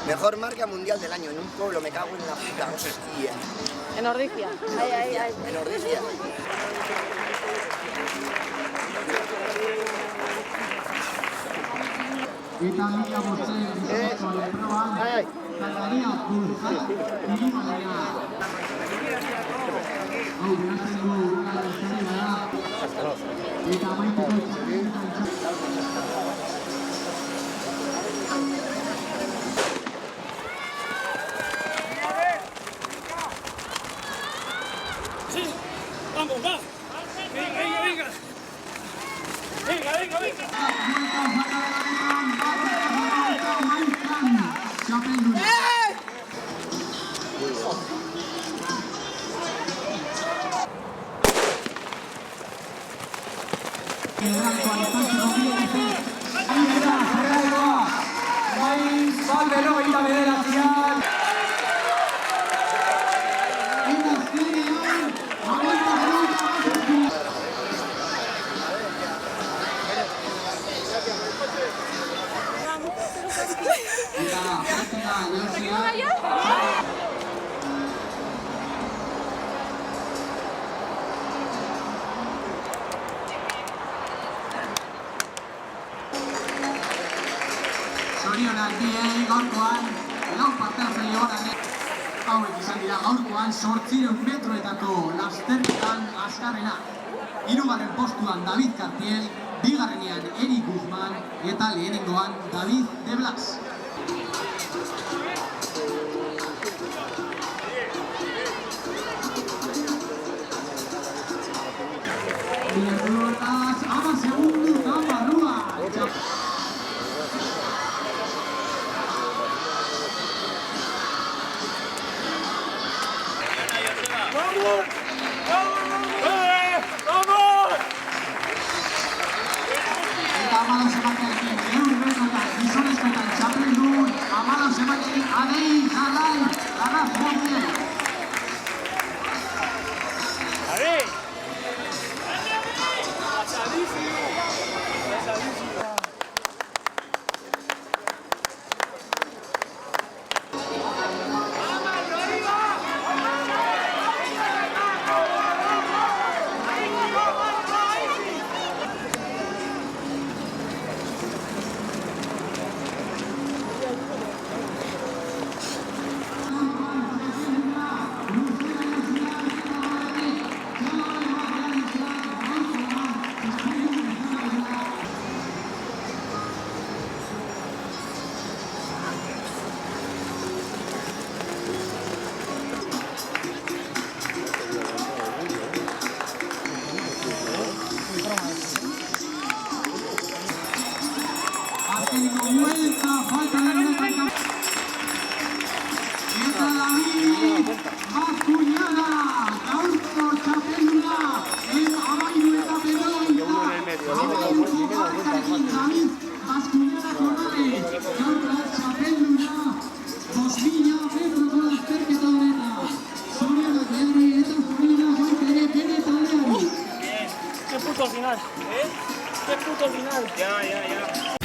Mejor marca mundial del año en un pueblo, me cago en la puta hostia. En Ordizia. Ahí. En Ordizia. Italia Bocelli, proban, Tanzania Pulsar, Italia. Oh, gracias a Sí, vamos, va. Venga. Zorionak diei gaurkoan, lau parteatzaile honen hauek izan dira gaurkoan 800 metroetako lasterketan azkarrena. 3. postuan David Cartiel, 2. Eric Guzman eta lehenengoan David de Blas. Biarruaz, 10 segundu eta barrua. Eta 14 emateekin, 100 metroetan, gizonezkoetan txapeldun, 14 emateekin, Adei, Jarrai, Arraz Montiel. Vuelta, falta de una eta David Bascuñana, gaurko txapelduna, amairu eta berrogeita, amairuko markarekin David Bascuñana korrale, gaurko txapelduna, 2000 metroko lasterketa honetan, zorionak beharri eta zorionak baita ere bere taldeari. Qué puto final, Qué puto final. Ya.